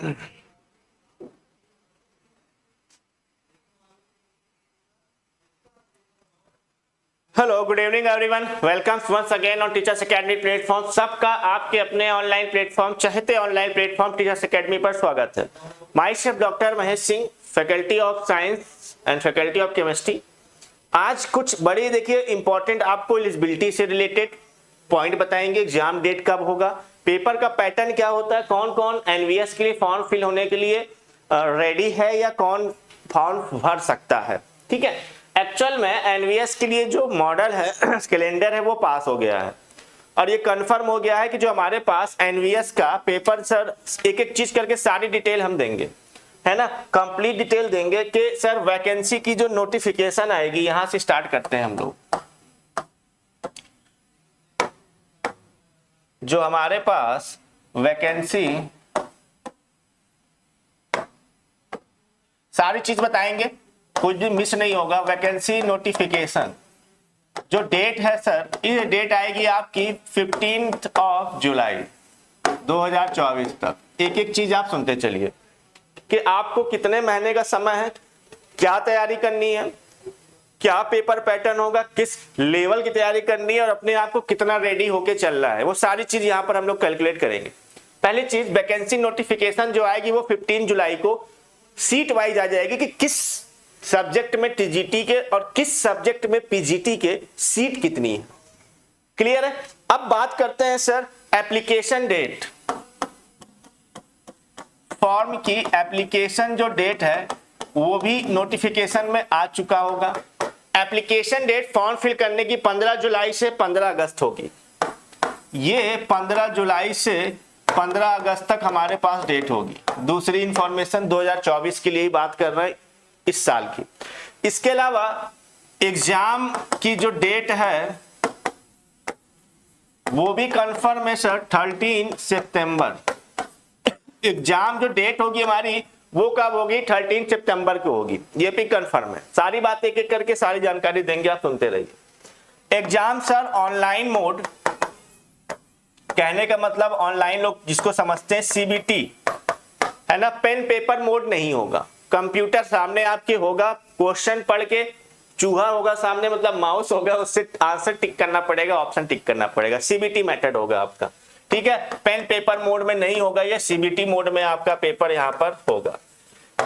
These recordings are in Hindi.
Hello, good evening everyone. Welcome once again on Teachers Academy platform. सबका आपके अपने ऑनलाइन प्लेटफॉर्म चहते ऑनलाइन प्लेटफॉर्म टीचर्स एकेडमी पर स्वागत है। Myself doctor Mahesh Singh, faculty of science and faculty of chemistry. आज कुछ बड़ी देखिए इंपॉर्टेंट आपको एलिजिबिलिटी से रिलेटेड पॉइंट बताएंगे। एग्जाम डेट कब होगा, पेपर का पैटर्न क्या होता है, कौन कौन एनवीएस के लिए फॉर्म फिल होने के लिए रेडी है या कौन फॉर्म भर सकता है। ठीक है, एक्चुअल में एनवीएस के लिए जो मॉडल है कैलेंडर है वो पास हो गया है और ये कंफर्म हो गया है कि जो हमारे पास एनवीएस का पेपर सर एक एक चीज करके सारी डिटेल हम देंगे, है ना, कंप्लीट डिटेल देंगे कि सर वैकेंसी की जो नोटिफिकेशन आएगी, यहां से स्टार्ट करते हैं हम लोग। जो हमारे पास वैकेंसी सारी चीज बताएंगे, कुछ भी मिस नहीं होगा। वैकेंसी नोटिफिकेशन जो डेट है सर, ये डेट आएगी आपकी 15 जुलाई 2024 तक। एक एक चीज आप सुनते चलिए कि आपको कितने महीने का समय है, क्या तैयारी करनी है, क्या पेपर पैटर्न होगा, किस लेवल की तैयारी करनी है और अपने आप को कितना रेडी होके चल रहा है, वो सारी चीज यहाँ पर हम लोग कैलकुलेट करेंगे। पहली चीज, वैकेंसी नोटिफिकेशन जो आएगी वो 15 जुलाई को सीट वाइज आ जाएगी कि किस सब्जेक्ट में टीजीटी के और किस सब्जेक्ट में पीजीटी के सीट कितनी है। क्लियर है। अब बात करते हैं सर एप्लीकेशन डेट। फॉर्म की एप्लीकेशन जो डेट है वो भी नोटिफिकेशन में आ चुका होगा। एप्लीकेशन डेट फॉर्म फिल करने की 15 जुलाई से 15 अगस्त होगी। ये 15 जुलाई से 15 अगस्त तक हमारे पास डेट होगी। दूसरी इंफॉर्मेशन 2024 के लिए ही बात कर रहे हैं, इस साल की। इसके अलावा एग्जाम की जो डेट है वो भी कंफर्म है सर, 13 सितंबर। एग्जाम जो डेट होगी हमारी वो कब होगी, 13 सितंबर को होगी। ये भी कंफर्म है। सारी बातें एक एक करके सारी जानकारी देंगे, आप सुनते रहिए। एग्जाम सर ऑनलाइन मोड, कहने का मतलब ऑनलाइन लोग जिसको समझते हैं सीबीटी, है ना, पेन पेपर मोड नहीं होगा। कंप्यूटर सामने आपके होगा, क्वेश्चन पढ़ के चूहा होगा सामने, मतलब माउस होगा, उससे आंसर टिक करना पड़ेगा, ऑप्शन टिक करना पड़ेगा। सीबीटी मेथड होगा आपका। ठीक है, पेन पेपर मोड में नहीं होगा, ये सीबीटी मोड में आपका पेपर यहाँ पर होगा।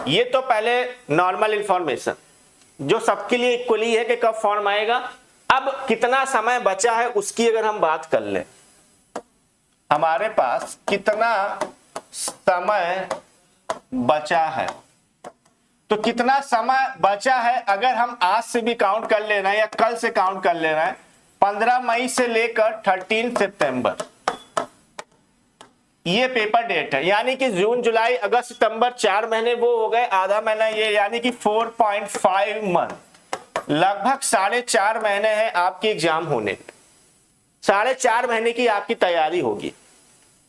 ये तो पहले नॉर्मल इंफॉर्मेशन जो सबके लिए इक्वली है कि कब फॉर्म आएगा। अब कितना समय बचा है उसकी अगर हम बात कर लें, हमारे पास कितना समय बचा है, तो कितना समय बचा है अगर हम आज से भी काउंट कर ले रहे हैं या कल से काउंट कर ले रहे हैं, 15 मई से लेकर 13 सितंबर ये पेपर डेट है। यानी कि जून जुलाई अगस्त सितंबर 4 महीने वो हो गए, आधा महीना ये, यानी कि 4.5 मंथ, लगभग 4.5 महीने हैं आपके एग्जाम होने। 4.5 महीने की आपकी तैयारी होगी।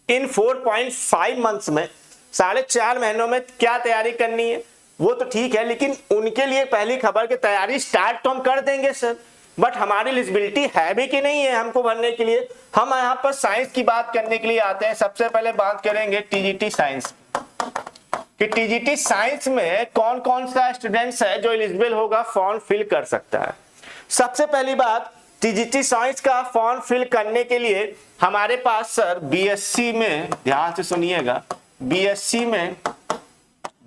इन 4.5 मंथ्स में 4.5 महीनों में क्या तैयारी करनी है वो तो ठीक है, लेकिन उनके लिए पहली खबर की तैयारी स्टार्ट तो हम कर देंगे सर, बट हमारी एलिजिबिलिटी है भी कि नहीं है हमको भरने के लिए। हम यहाँ पर साइंस की बात करने के लिए आते हैं। सबसे पहले बात करेंगे टीजीटी साइंस कि टीजीटी साइंस में कौन कौन सा स्टूडेंट्स है जो एलिजिबल होगा, फॉर्म फिल कर सकता है। सबसे पहली बात, टीजीटी साइंस का फॉर्म फिल करने के लिए हमारे पास सर बीएससी में, ध्यान से सुनिएगा, बीएससी में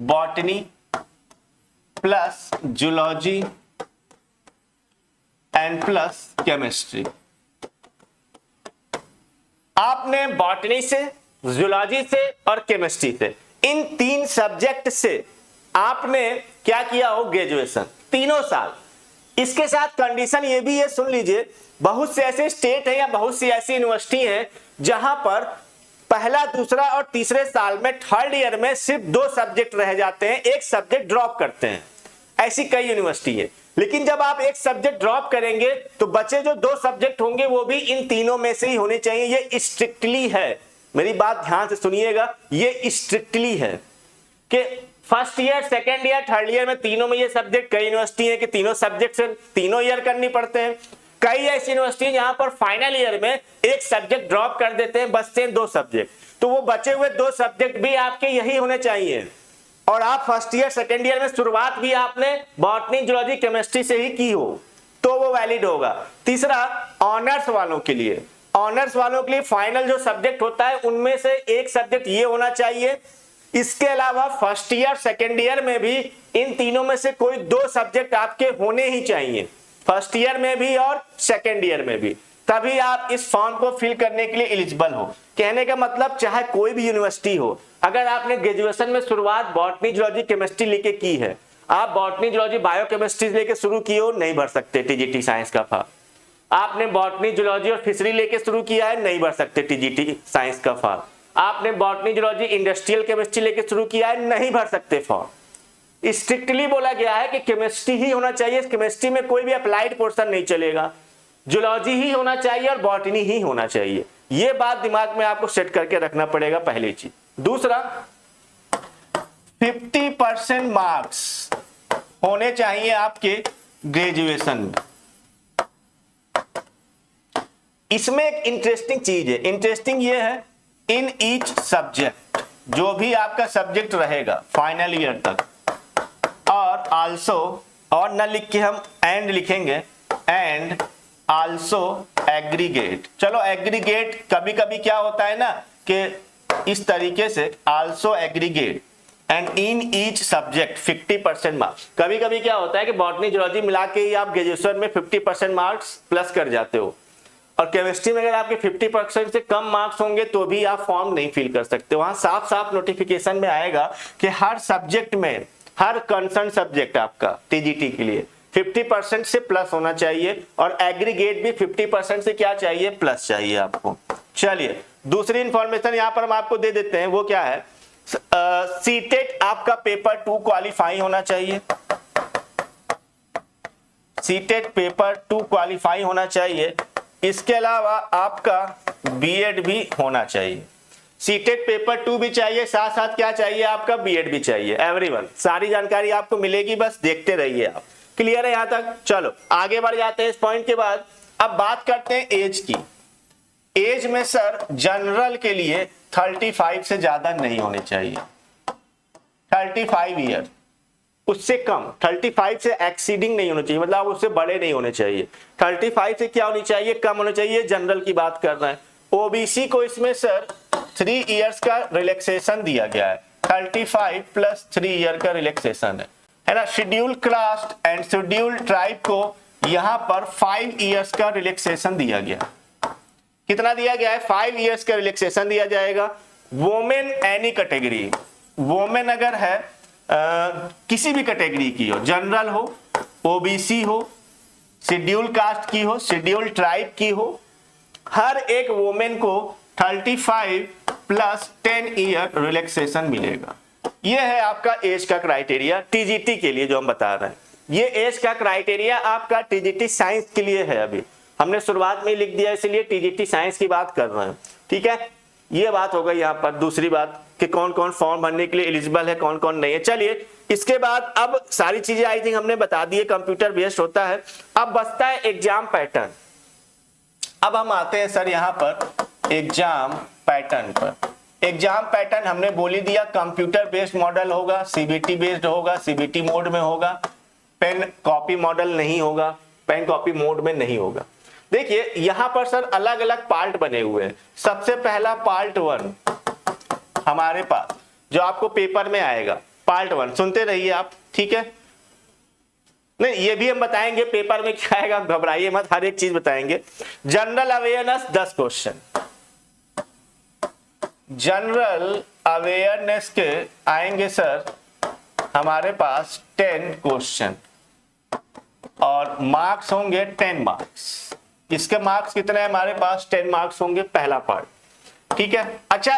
botany plus zoology and plus chemistry. आपने बॉटनी से, जूलॉजी से और केमिस्ट्री से, इन 3 सब्जेक्ट से आपने क्या किया हो, ग्रेजुएशन तीनों साल। इसके साथ कंडीशन ये भी है, सुन लीजिए, बहुत से ऐसे स्टेट हैं या बहुत सी ऐसी यूनिवर्सिटी हैं जहां पर पहला, दूसरा और तीसरे साल में, थर्ड ईयर में सिर्फ 2 सब्जेक्ट रह जाते हैं, एक सब्जेक्ट ड्रॉप करते हैं। ऐसी कई यूनिवर्सिटी है। लेकिन जब आप एक सब्जेक्ट ड्रॉप करेंगे तो बचे जो 2 सब्जेक्ट होंगे वो भी इन तीनों में से ही होने चाहिए। ये स्ट्रिक्टली है, मेरी बात ध्यान से सुनिएगा, ये स्ट्रिक्टली है कि first year, second year, third year में तीनों में ये सब्जेक्ट, कई यूनिवर्सिटी है कि तीनों सब्जेक्ट से तीनों ईयर करनी पड़ते हैं। कई ऐसी यूनिवर्सिटी जहां पर फाइनल ईयर में एक सब्जेक्ट ड्रॉप कर देते हैं, बचते हैं 2 सब्जेक्ट, तो वो बचे हुए 2 सब्जेक्ट भी आपके यही होने चाहिए। और आप फर्स्ट ईयर सेकेंड ईयर में शुरुआत भी आपने बॉटनी जूलॉजी केमिस्ट्री से ही की हो तो वो वैलिड होगा। तीसरा, ऑनर्स वालों के लिए, ऑनर्स वालों के लिए फाइनल जो सब्जेक्ट होता है उनमें से एक सब्जेक्ट ये होना चाहिए। इसके अलावा फर्स्ट ईयर सेकेंड ईयर में भी इन तीनों में से कोई 2 सब्जेक्ट आपके होने ही चाहिए, फर्स्ट ईयर में भी और सेकेंड ईयर में भी, तभी आप इस फॉर्म को फिल करने के लिए एलिजिबल हो। कहने का मतलब चाहे कोई भी यूनिवर्सिटी हो, अगर आपने ग्रेजुएशन में शुरुआत बॉटनी जूलॉजी केमिस्ट्री लेके की है, आप बॉटनी जूलॉजी बायोकेमिस्ट्री लेके शुरू किए हो, नहीं भर सकते टीजीटी साइंस का फॉर्म। आपने बॉटनी जूलॉजी और फिशरी लेके शुरू किया है, नहीं भर सकते टीजीटी साइंस का फॉर्म। आपने बॉटनी जूलॉजी इंडस्ट्रियल केमिस्ट्री लेके शुरू किया है, नहीं भर सकते फॉर्म। स्ट्रिक्टली बोला गया है कि केमिस्ट्री ही होना चाहिए, केमिस्ट्री में कोई भी अप्लाइड पोर्शन नहीं चलेगा, जूलॉजी ही होना चाहिए और बॉटनी ही होना चाहिए। ये बात दिमाग में आपको सेट करके रखना पड़ेगा, पहली चीज। दूसरा, 50% मार्क्स होने चाहिए आपके ग्रेजुएशन में। इसमें एक इंटरेस्टिंग चीज है, इंटरेस्टिंग ये है, इन ईच सब्जेक्ट, जो भी आपका सब्जेक्ट रहेगा फाइनल ईयर तक, और आल्सो, और न लिख के हम एंड लिखेंगे, एंड आल्सो एग्रीगेट। चलो एग्रीगेट कभी कभी क्या होता है ना कि इस तरीके से, also aggregate and in each subject 50% marks. कभी कभी क्या होता है कि बॉटनी जूलॉजी मिला के ही आप ग्रेजुएशन में 50% मार्क्स प्लस कर जाते हो, और केमिस्ट्री में अगर आपके 50% से कम मार्क्स होंगे तो भी आप फॉर्म नहीं फिल कर सकते। वहां साफ साफ नोटिफिकेशन में आएगा कि हर सब्जेक्ट में, हर कंसर्न सब्जेक्ट आपका टीजीटी के लिए 50% से प्लस होना चाहिए, और एग्रीगेट भी 50% से क्या चाहिए, प्लस चाहिए आपको। चलिए दूसरी इंफॉर्मेशन यहां पर हम आपको दे देते हैं, वो क्या है, सीटेट आपका पेपर 2 क्वालिफाई होना चाहिए, सीटेट पेपर 2 क्वालिफाई होना चाहिए। इसके अलावा आपका बीएड भी होना चाहिए। सीटेट पेपर 2 भी चाहिए, साथ साथ क्या चाहिए आपका, बीएड भी चाहिए। एवरीवन, सारी जानकारी आपको मिलेगी, बस देखते रहिए आप। क्लियर है यहां तक? चलो आगे बढ़ जाते हैं इस पॉइंट के बाद। अब बात करते हैं एज की। एज में सर जनरल के लिए 35 से ज्यादा नहीं होने चाहिए, 35 ईयर, उससे कम, 35 से एक्सीडिंग नहीं होना चाहिए, मतलब उससे बड़े नहीं होने चाहिए। 35 से क्या होनी चाहिए, कम होना चाहिए। जनरल की बात कर रहे हैं। ओबीसी को इसमें सर 3 इयर्स का रिलैक्सेशन दिया गया है, 35 प्लस 3 ईयर का रिलैक्सेशन है ना। Schedule caste and schedule tribe को यहां पर 5 इयर्स का रिलैक्सेशन दिया गया। कितना दिया गया है, 5 इयर्स का रिलैक्सेशन दिया जाएगा। वोमेन एनी कैटेगरी, वोमेन अगर है किसी भी कैटेगरी की हो, जनरल हो, ओबीसी हो, शेड्यूल कास्ट की हो, शेड्यूल ट्राइब की हो, हर एक वोमेन को 35 प्लस 10 ईयर रिलैक्सेशन मिलेगा। यह है आपका एज का क्राइटेरिया टीजीटी के लिए जो हम बता रहे हैं। ये एज का क्राइटेरिया आपका टीजीटी साइंस के लिए है। अभी हमने शुरुआत में ही लिख दिया, इसलिए टीजीटी साइंस की बात कर रहे हैं, ठीक है। ये बात हो गई यहाँ पर। दूसरी बात कि कौन कौन फॉर्म भरने के लिए एलिजिबल है, कौन कौन नहीं है। चलिए इसके बाद अब सारी चीजें आई थिंक हमने बता दी है, कंप्यूटर बेस्ड होता है। अब बचता है एग्जाम पैटर्न। अब हम आते हैं सर यहाँ पर एग्जाम पैटर्न पर। एग्जाम पैटर्न हमने बोल ही दिया, कंप्यूटर बेस्ड मॉडल होगा, सीबीटी बेस्ड होगा, सीबीटी मोड में होगा, पेन कॉपी मॉडल नहीं होगा, पेन कॉपी मोड में नहीं होगा। देखिए यहां पर सर अलग अलग पार्ट बने हुए हैं। सबसे पहला पार्ट 1 हमारे पास जो आपको पेपर में आएगा, पार्ट 1 सुनते रहिए आप, ठीक है। नहीं ये भी हम बताएंगे पेपर में क्या आएगा, घबराइए मत, हर एक चीज बताएंगे। General awareness 10 question, general awareness के आएंगे सर हमारे पास 10 क्वेश्चन, और मार्क्स होंगे 10 मार्क्स। इसके मार्क्स कितने हैं हमारे पास, 10 मार्क्स होंगे पहला पार्ट, ठीक है। अच्छा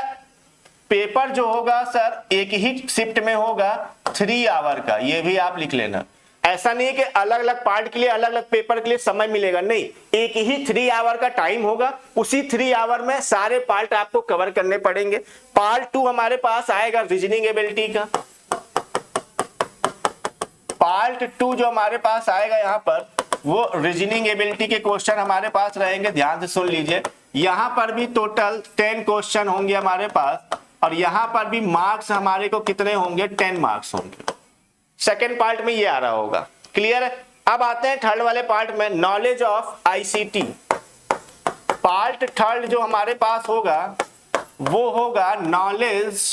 पेपर जो होगा सर एक ही शिफ्ट में होगा 3 आवर का, ये भी आप लिख लेना। ऐसा नहीं है कि अलग अलग पार्ट के लिए अलग अलग पेपर के लिए समय मिलेगा, नहीं, एक ही 3 आवर का टाइम होगा। उसी 3 आवर में सारे पार्ट आपको कवर करने पड़ेंगे। पार्ट 2 हमारे पास आएगा रीजनिंग एबिलिटी का। पार्ट 2 जो हमारे पास आएगा यहाँ पर वो रीजनिंग एबिलिटी के क्वेश्चन हमारे पास रहेंगे। ध्यान से सुन लीजिए, यहां पर भी टोटल 10 क्वेश्चन होंगे हमारे पास, और यहां पर भी मार्क्स हमारे को कितने होंगे, 10 मार्क्स होंगे। सेकेंड पार्ट में ये आ रहा होगा, क्लियर है। अब आते हैं थर्ड वाले पार्ट में, knowledge of ICT. Part third जो हमारे पास होगा वो होगा नॉलेज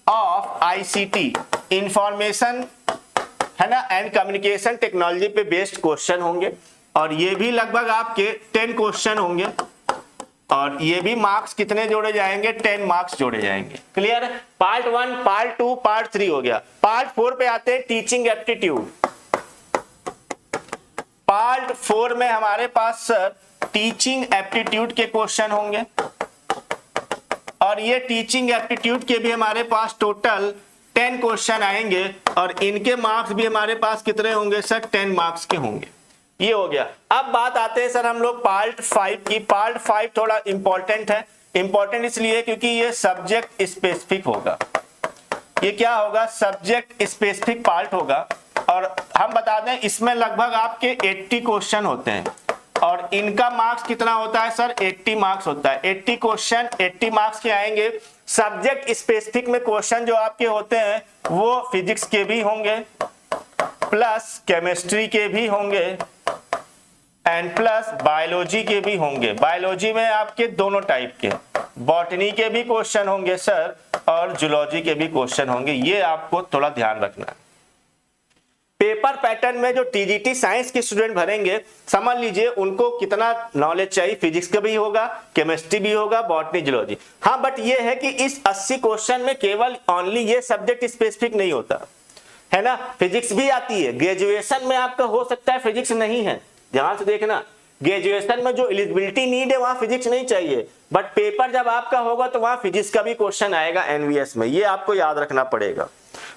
ऑफ आईसीटी, इंफॉर्मेशन है ना एंड कम्युनिकेशन टेक्नोलॉजी पे बेस्ड क्वेश्चन होंगे, और ये भी लगभग आपके 10 क्वेश्चन होंगे, और ये भी मार्क्स कितने जोड़े जाएंगे, 10 मार्क्स जोड़े जाएंगे। क्लियर है। पार्ट 1, पार्ट 2, पार्ट 3 हो गया। पार्ट 4 पे आते हैं, टीचिंग एप्टीट्यूड। पार्ट 4 में हमारे पास सर टीचिंग एप्टीट्यूड के क्वेश्चन होंगे, और ये टीचिंग एप्टीट्यूड के भी हमारे पास टोटल 10 क्वेश्चन आएंगे, और इनके मार्क्स भी हमारे पास कितने होंगे सर, 10 मार्क्स के होंगे। ये हो गया। अब बात आते हैं सर हम लोग पार्ट 5 की। पार्ट 5 थोड़ा इंपॉर्टेंट है, इंपॉर्टेंट इसलिए क्योंकि ये सब्जेक्ट स्पेसिफिक होगा। ये क्या होगा, सब्जेक्ट स्पेसिफिक पार्ट होगा, और हम बता दें इसमें लगभग आपके 80 क्वेश्चन होते हैं, और इनका मार्क्स कितना होता है सर, 80 मार्क्स होता है। 80 क्वेश्चन 80 मार्क्स के आएंगे। सब्जेक्ट स्पेसिफिक में क्वेश्चन जो आपके होते हैं वो फिजिक्स के भी होंगे, प्लस केमिस्ट्री के भी होंगे, एंड प्लस बायोलॉजी के भी होंगे। बायोलॉजी में आपके दोनों टाइप के, बॉटनी के भी क्वेश्चन होंगे सर, और जूलॉजी के भी क्वेश्चन होंगे। ये आपको थोड़ा ध्यान रखना है। पेपर पैटर्न में जो टीजीटी साइंस के स्टूडेंट भरेंगे, समझ लीजिए उनको कितना नॉलेज चाहिए, फिजिक्स का भी होगा, केमिस्ट्री भी होगा, बॉटनी, जूलॉजी। हाँ, बट ये है कि इस 80 क्वेश्चन में केवल ओनली ये सब्जेक्ट स्पेसिफिक नहीं होता है ना, फिजिक्स भी आती है। ग्रेजुएशन में आपका हो सकता है फिजिक्स नहीं है, ध्यान से देखना। ग्रेजुएशन में जो एलिजिबिलिटी नीड है वहां फिजिक्स नहीं चाहिए, बट पेपर जब आपका होगा तो वहां फिजिक्स का भी क्वेश्चन आएगा एनवीएस में, ये आपको याद रखना पड़ेगा।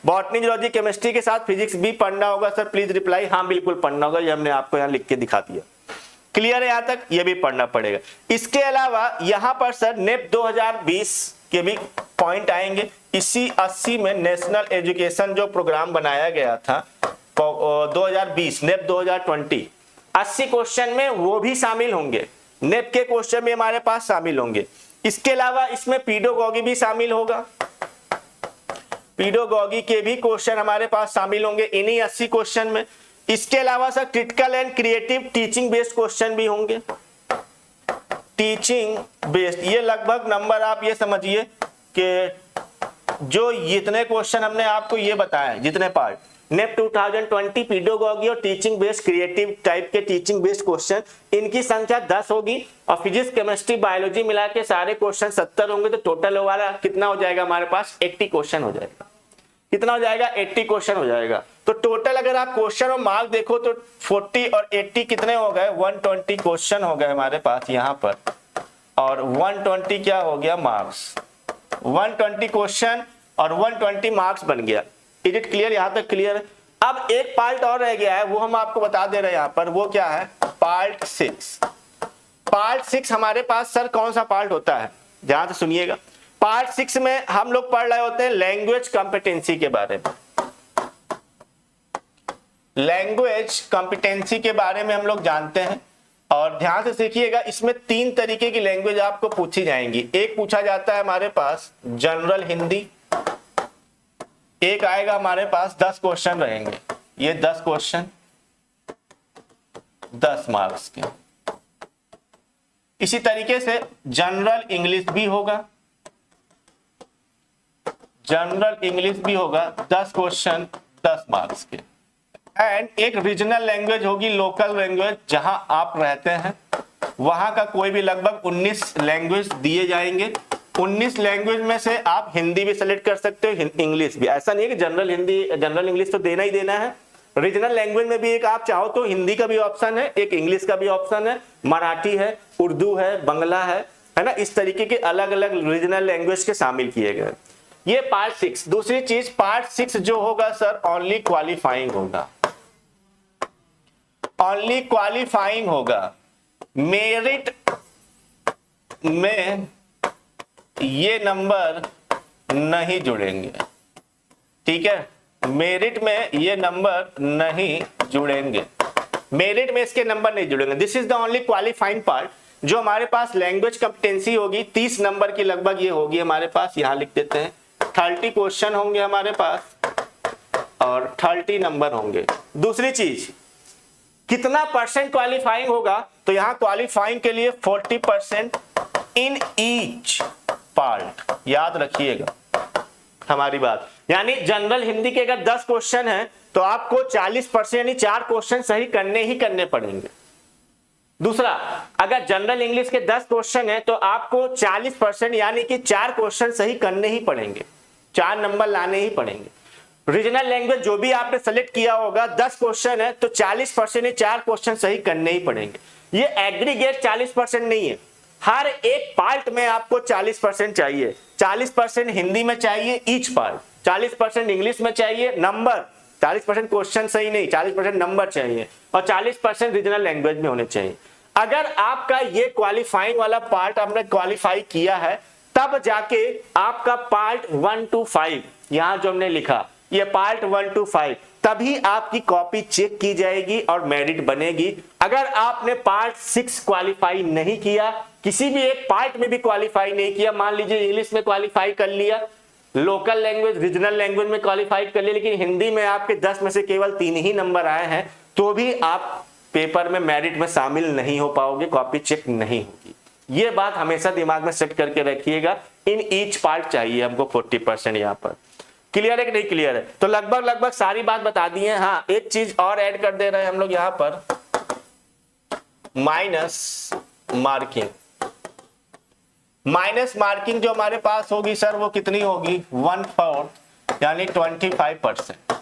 बॉटनी, जूलॉजी, केमिस्ट्री के साथ फिजिक्स भी पढ़ना होगा सर, प्लीज रिप्लाई हाँ बिल्कुल पढ़ना होगा, ये हमने आपको यहाँ लिख के दिखा दिया। क्लियर है यहाँ तक, ये भी पढ़ना पड़ेगा। इसके अलावा यहाँ पर सर नेप 2020 के भी पॉइंट आएंगे। इसी 80 में नेशनल एजुकेशन जो प्रोग्राम बनाया गया था 2020 नेप 2020, 80 क्वेश्चन में वो भी शामिल होंगे, नेप के क्वेश्चन भी हमारे पास शामिल होंगे। इसके अलावा इसमें पीडोगॉगी भी शामिल होगा, पीडोगॉगी के भी क्वेश्चन हमारे पास शामिल होंगे इन्हीं 80 क्वेश्चन में। इसके अलावा sir critical and creative teaching based question भी होंगे, टीचिंग बेस्ड। ये लगभग नंबर आप ये समझिए कि जो जितने क्वेश्चन हमने आपको ये बताया, जितने पार्ट नेप 2020 पीडोगॉगी और टीचिंग बेस्ड क्रिएटिव टाइप के टीचिंग बेस्ड क्वेश्चन, इनकी संख्या 10 होगी, और फिजिक्स, केमिस्ट्री, बायोलॉजी मिला के सारे क्वेश्चन 70 होंगे, तो टोटल वाला कितना हो जाएगा हमारे पास, 80 क्वेश्चन हो जाएगा। कितना हो जाएगा, 80 क्वेश्चन हो जाएगा। तो टोटल अगर आप क्वेश्चन और मार्क देखो तो 40 और 80 कितने हो गए, 120 क्वेश्चन हो गए हमारे पास यहाँ पर, और 120 क्या हो गया, मार्क्स। 120 क्वेश्चन और 120 मार्क्स बन गया। इज इट क्लियर, यहाँ तक क्लियर है। अब एक पार्ट और रह गया है, वो हम आपको बता दे रहे हैं यहाँ पर, वो क्या है, पार्ट 6। पार्ट 6 हमारे पास सर कौन सा पार्ट होता है, ध्यान से सुनिएगा। पार्ट 6 में हम लोग पढ़ रहे होते हैं लैंग्वेज कॉम्पिटेंसी के बारे में। लैंग्वेज कॉम्पिटेंसी के बारे में हम लोग जानते हैं, और ध्यान से सीखिएगा, इसमें 3 तरीके की लैंग्वेज आपको पूछी जाएंगी। एक पूछा जाता है हमारे पास जनरल हिंदी, एक आएगा हमारे पास 10 क्वेश्चन रहेंगे, ये 10 क्वेश्चन 10 मार्क्स के। इसी तरीके से जनरल इंग्लिश भी होगा, जनरल इंग्लिश भी होगा, 10 क्वेश्चन 10 मार्क्स के। एंड एक रीजनल लैंग्वेज होगी, लोकल लैंग्वेज, जहां आप रहते हैं वहां का कोई भी लगभग 19 लैंग्वेज दिए जाएंगे। 19 लैंग्वेज में से आप हिंदी भी सेलेक्ट कर सकते हो, इंग्लिश भी। ऐसा नहीं है कि जनरल हिंदी, जनरल इंग्लिश तो देना ही देना है। रीजनल लैंग्वेज में भी एक आप चाहो तो हिंदी का भी ऑप्शन है, एक इंग्लिश का भी ऑप्शन है, मराठी है, उर्दू है, बंगला है ना, इस तरीके के अलग अलग रीजनल लैंग्वेज के शामिल किए गए। ये पार्ट 6। दूसरी चीज, पार्ट 6 जो होगा सर ओनली क्वालिफाइंग होगा, ओनली क्वालिफाइंग होगा। मेरिट में ये नंबर नहीं जुड़ेंगे, ठीक है, मेरिट में ये नंबर नहीं जुड़ेंगे। मेरिट में इसके नंबर नहीं जुड़ेंगे। This is the only qualifying part. जो हमारे पास लैंग्वेज कॉम्पिटेंसी होगी 30 नंबर की लगभग ये होगी हमारे पास, यहाँ लिख देते हैं 30 क्वेश्चन होंगे हमारे पास और 30 नंबर होंगे। दूसरी चीज कितना परसेंट क्वालिफाइंग होगा, तो यहाँ क्वालिफाइंग के लिए 40% इन ईच पार्ट, याद रखिएगा हमारी बात। यानी जनरल हिंदी के अगर 10 क्वेश्चन हैं तो आपको 40% यानी 4 क्वेश्चन सही करने ही करने पड़ेंगे। दूसरा, अगर जनरल इंग्लिश के 10 क्वेश्चन है तो आपको 40% यानी कि 4 क्वेश्चन सही करने ही पड़ेंगे, 4 नंबर लाने ही पड़ेंगे। रीजनल लैंग्वेज जो भी आपने सेलेक्ट किया होगा 10 क्वेश्चन है तो 40% यानी 4 क्वेश्चन सही करने ही पड़ेंगे। ये एग्रीगेट 40% नहीं है, हर एक पार्ट में आपको 40% चाहिए। 40% हिंदी में चाहिए ईच पार्ट, 40% इंग्लिश में चाहिए नंबर, 40% क्वेश्चन सही नहीं, 40% नंबर चाहिए और 40% रीजनल लैंग्वेज में होने चाहिए। अगर आपका ये क्वालिफाइंग वाला पार्ट आपने क्वालिफाई किया है तब जाके आपका पार्ट 1 to 5 यहां जो हमने लिखा ये पार्ट 1 to 5 तभी आपकी कॉपी चेक की जाएगी और मेरिट बनेगी। अगर आपने पार्ट 6 क्वालिफाई नहीं किया, किसी भी एक पार्ट में भी क्वालिफाई नहीं किया, मान लीजिए इंग्लिश में क्वालिफाई कर लिया, लोकल लैंग्वेज रीजनल लैंग्वेज में क्वालिफाई कर लिया, लेकिन हिंदी में आपके 10 में से केवल 3 ही नंबर आए हैं, तो भी आप पेपर में मेरिट में शामिल नहीं हो पाओगे, कॉपी चेक नहीं होगी। ये बात हमेशा दिमाग में सेट करके रखिएगा। इन ईच पार्ट चाहिए हमको 40% यहाँ पर। क्लियर है कि नहीं क्लियर है? तो लगभग सारी बात बता दी है। हाँ, एक चीज और ऐड कर दे रहे हैं हम लोग यहाँ पर, माइनस मार्किंग। माइनस मार्किंग जो हमारे पास होगी सर वो कितनी होगी, 1/4 यानी 25%।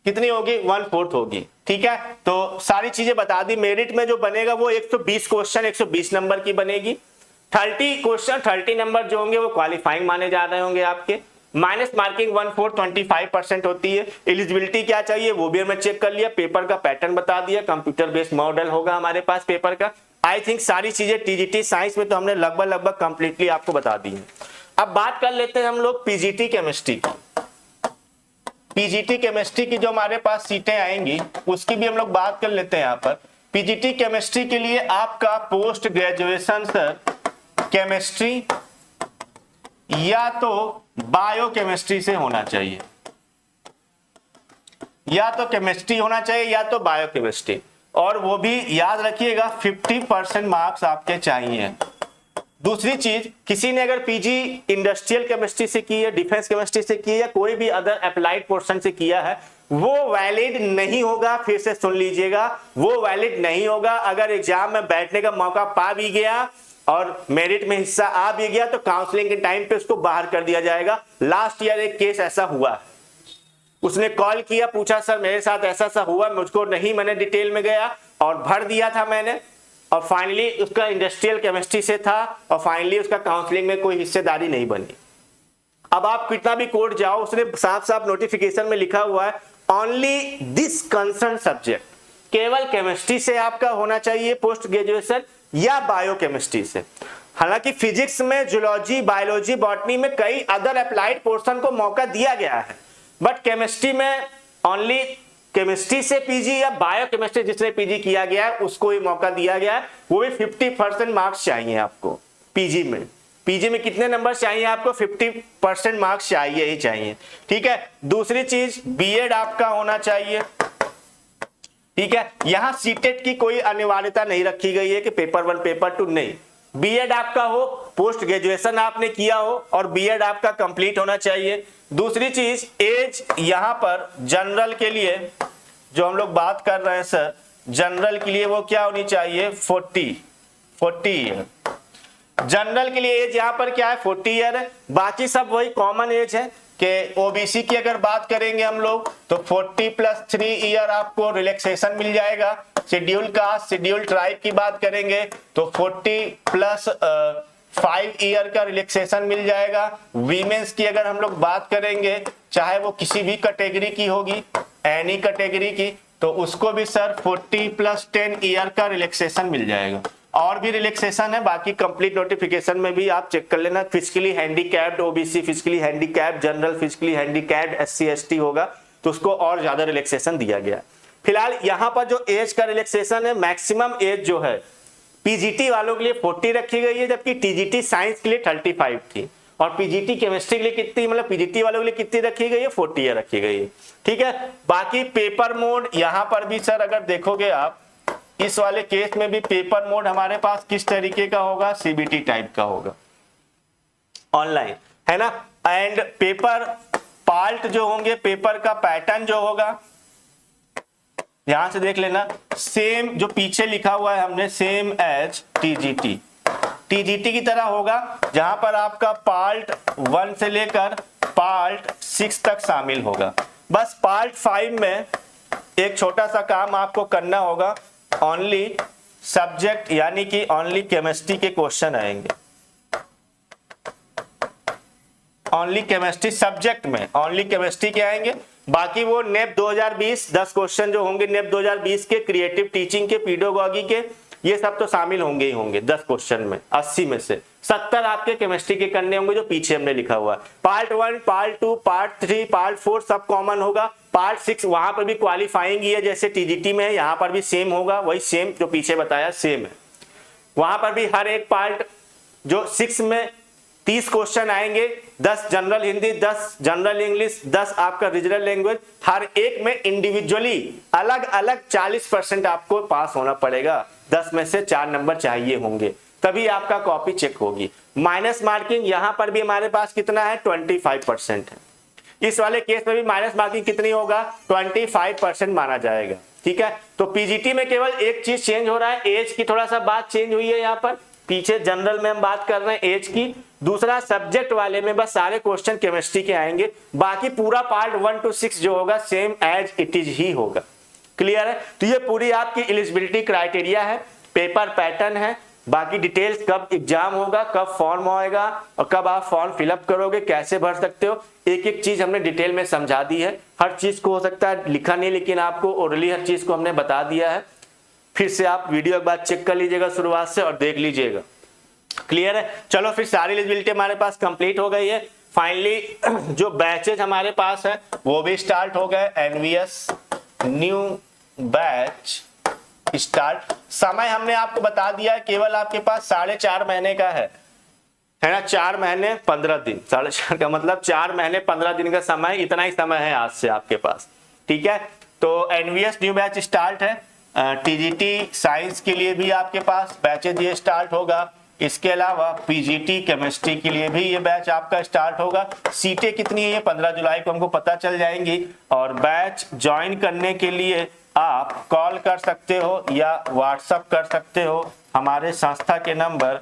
कितनी होगी, 1/4 होगी। ठीक है, तो सारी चीजें बता दी। मेरिट में जो बनेगा वो 120 क्वेश्चन 120 नंबर की बनेगी। 30 क्वेश्चन 30 नंबर जो होंगे वो क्वालिफाइंग माने जा रहे होंगे आपके। माइनस मार्किंग 1/4 25% होती है। एलिजिबिलिटी क्या चाहिए वो भी हमने चेक कर लिया, पेपर का पैटर्न बता दिया, कंप्यूटर बेस्ड मॉडल होगा हमारे पास पेपर का। आई थिंक सारी चीजें टीजीटी साइंस में तो हमने लगभग कंप्लीटली आपको बता दी है। अब बात कर लेते हैं हम लोग पीजीटी केमिस्ट्री की। पीजीटी केमिस्ट्री की जो हमारे पास सीटें आएंगी उसकी भी हम लोग बात कर लेते हैं यहाँ पर। पीजीटी केमिस्ट्री के लिए आपका पोस्ट ग्रेजुएशन सर केमिस्ट्री या तो बायोकेमिस्ट्री से होना चाहिए, या तो केमिस्ट्री होना चाहिए या तो बायोकेमिस्ट्री, और वो भी याद रखिएगा 50% मार्क्स आपके चाहिए। दूसरी चीज, किसी ने अगर पीजी इंडस्ट्रियल केमिस्ट्री से की है, डिफेंस केमिस्ट्री से की है या कोई भी अदर अप्लाइड पोर्शन से किया है, वो वैलिड नहीं होगा। फिर से सुन लीजिएगा, वो वैलिड नहीं होगा। अगर एग्जाम में बैठने का मौका पा भी गया और मेरिट में हिस्सा आ भी गया तो काउंसलिंग के टाइम पे उसको बाहर कर दिया जाएगा। लास्ट ईयर एक केस ऐसा हुआ, उसने कॉल किया, पूछा सर मेरे साथ ऐसा ऐसा हुआ, मुझको नहीं, मैंने डिटेल में गया और भर दिया था मैंने, और फाइनली उसका इंडस्ट्रियल केमिस्ट्री से था और फाइनली उसका काउंसलिंग में कोई हिस्सेदारी नहीं बनी। अब आप कितना भी कोर्ट जाओ, उसने साफ साफ नोटिफिकेशन में लिखा हुआ है ओनली दिस कंसर्न सब्जेक्ट, केवल केमिस्ट्री से आपका होना चाहिए पोस्ट ग्रेजुएशन या बायोकेमिस्ट्री से। हालांकि फिजिक्स में, जूलॉजी, बायोलॉजी, बॉटनी में कई अदर अप्लाइड पोर्शन को मौका दिया गया है, बट केमिस्ट्री में ओनली केमिस्ट्री से पीजी या बायोकेमिस्ट्री जिसने पीजी किया गया है उसको ही मौका दिया गया है। वो भी 50% मार्क्स चाहिए आपको पीजी में। पीजी में कितने नंबर चाहिए आपको, 50% मार्क्स चाहिए ही चाहिए। ठीक है, दूसरी चीज बीएड आपका होना चाहिए। ठीक है, यहां सीटेट की कोई अनिवार्यता नहीं रखी गई है कि पेपर 1 पेपर 2 नहीं, बीएड आपका हो, पोस्ट ग्रेजुएशन आपने किया हो और बीएड आपका कंप्लीट होना चाहिए। दूसरी चीज, एज यहां पर जनरल के लिए जो हम लोग बात कर रहे हैं सर, जनरल के लिए वो क्या होनी चाहिए, 40 ईयर। जनरल के लिए एज यहां पर क्या है, 40 ईयर है। बाकी सब वही कॉमन एज है कि ओबीसी की अगर बात करेंगे हम लोग तो 40 + 3 ईयर आपको रिलैक्सेशन मिल जाएगा। शेड्यूल कास्ट, शेड्यूल ट्राइब की बात करेंगे तो 40 + 5 ईयर का रिलैक्सेशन मिल जाएगा। वीमेंस की अगर हम लोग बात करेंगे, चाहे वो किसी भी कैटेगरी की होगी, एनी कैटेगरी की, तो उसको भी सर 40 + 10 ईयर का रिलैक्सेशन मिल जाएगा। और भी रिलैक्सेशन है, बाकी कंप्लीट नोटिफिकेशन में भी आप चेक कर लेना। Physically handicapped OBC, physically handicapped general, physically handicapped SC ST होगा तो उसको और ज्यादा रिलैक्सेशन दिया गया। फिलहाल यहाँ पर जो एज का रिलैक्सेशन है, मैक्सिमम एज जो है पीजीटी वालों के लिए 40 रखी गई है, जबकि टीजीटी साइंस के लिए 35 थी, और पीजीटी केमिस्ट्री के लिए कितनी, मतलब पीजीटी वालों के लिए कितनी रखी गई है, 40 रखी गई है। ठीक है, बाकी पेपर मोड यहाँ पर भी सर अगर देखोगे आप, इस वाले केस में भी पेपर मोड हमारे पास किस तरीके का होगा, सीबीटी टाइप का होगा, ऑनलाइन, है ना। एंड पेपर पार्ट जो होंगे, पेपर का पैटर्न जो होगा, ध्यान से देख लेना, सेम जो पीछे लिखा हुआ है हमने, सेम एज टीजीटी, टीजीटी की तरह होगा, जहां पर आपका पार्ट 1 से लेकर पार्ट 6 तक शामिल होगा। बस पार्ट 5 में एक छोटा सा काम आपको करना होगा, ओनली सब्जेक्ट यानी कि ओनली केमिस्ट्री के क्वेश्चन आएंगे, ओनली केमिस्ट्री सब्जेक्ट में ओनली केमिस्ट्री के आएंगे। बाकी वो नेप 2020 10 क्वेश्चन जो होंगे नेप 2020 के, क्रिएटिव टीचिंग के, पीडोगॉगी के, ये सब तो शामिल होंगे ही होंगे 10 क्वेश्चन में। 80 में से 70 आपके केमिस्ट्री के करने होंगे, जो पीछे हमने लिखा हुआ है। पार्ट 1, पार्ट 2, पार्ट 3, पार्ट 4 सब कॉमन होगा। पार्ट 6 वहां पर भी क्वालिफाइंग ही है, जैसे टीजीटी में है, यहाँ पर भी सेम होगा, वही सेम जो पीछे बताया सेम है। वहां पर भी हर एक पार्ट जो 6 में 30 क्वेश्चन आएंगे, 10 जनरल हिंदी, 10 जनरल इंग्लिश, 10 आपका रीजनल लैंग्वेज, हर एक में इंडिविजुअली अलग अलग 40% आपको पास होना पड़ेगा। 10 में से 4 नंबर चाहिए होंगे, तभी आपका कॉपी चेक होगी। माइनस मार्किंग यहां पर भी हमारे पास कितना है, 25% है। इस वाले केस में भी माइनस मार्किंग कितनी होगा, 25% माना जाएगा। ठीक है, तो पीजीटी में केवल एक चीज चेंज हो रहा है, एज की थोड़ा सा बात चेंज हुई है यहाँ पर, पीछे जनरल में हम बात कर रहे हैं एज की। दूसरा सब्जेक्ट वाले में बस सारे क्वेश्चन केमिस्ट्री के आएंगे, बाकी पूरा पार्ट 1 to 6 जो होगा सेम एज इट इज ही होगा। क्लियर है, तो ये पूरी आपकी एलिजिबिलिटी क्राइटेरिया है, पेपर पैटर्न है, बाकी डिटेल्स कब एग्जाम होगा, कब फॉर्म आएगा और कब आप फॉर्म फिलअप करोगे, कैसे भर सकते हो, एक एक चीज हमने डिटेल में समझा दी है। हर चीज को हो सकता है लिखा नहीं, लेकिन आपको ओरली हर चीज को हमने बता दिया है। फिर से आप वीडियो एक बार चेक कर लीजिएगा शुरुआत से और देख लीजिएगा। क्लियर है, चलो फिर सारी एलिजिबिलिटी हमारे पास कंप्लीट हो गई है। फाइनली जो बैचेज हमारे पास है वो भी स्टार्ट हो गए। एनवीएस न्यू बैच स्टार्ट, समय हमने आपको बता दिया है, केवल आपके पास 4.5 महीने का है ना, 4 महीने 15 दिन, 4.5 का मतलब 4 महीने 15 दिन का समय, इतना ही समय है आज से आपके पास। ठीक है, तो एनवीएस न्यू बैच स्टार्ट है। टीजीटी साइंस के लिए भी आपके पास बैचेज ये स्टार्ट होगा। इसके अलावा पीजीटी केमिस्ट्री के लिए भी ये बैच आपका स्टार्ट होगा। सीटें कितनी है ये 15 जुलाई को हमको पता चल जाएंगी। और बैच ज्वाइन करने के लिए आप कॉल कर सकते हो या व्हाट्सएप कर सकते हो हमारे संस्था के नंबर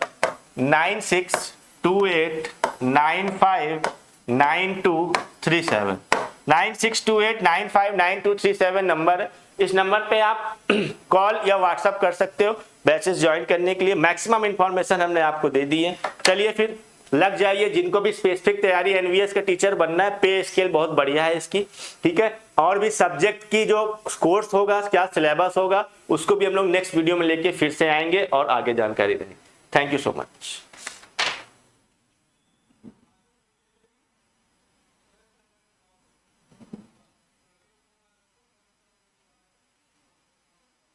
9628959237 9628959237 नंबर है। इस नंबर पे आप कॉल या व्हाट्सएप कर सकते हो बैचेस ज्वाइन करने के लिए। मैक्सिमम इंफॉर्मेशन हमने आपको दे दी है। चलिए फिर लग जाइए, जिनको भी स्पेसिफिक तैयारी एनवीएस का टीचर बनना है, पे स्केल बहुत बढ़िया है इसकी। ठीक है, और भी सब्जेक्ट की जो कोर्स होगा, क्या सिलेबस होगा, उसको भी हम लोग नेक्स्ट वीडियो में लेके फिर से आएंगे और आगे जानकारी देंगे। Thank you so much.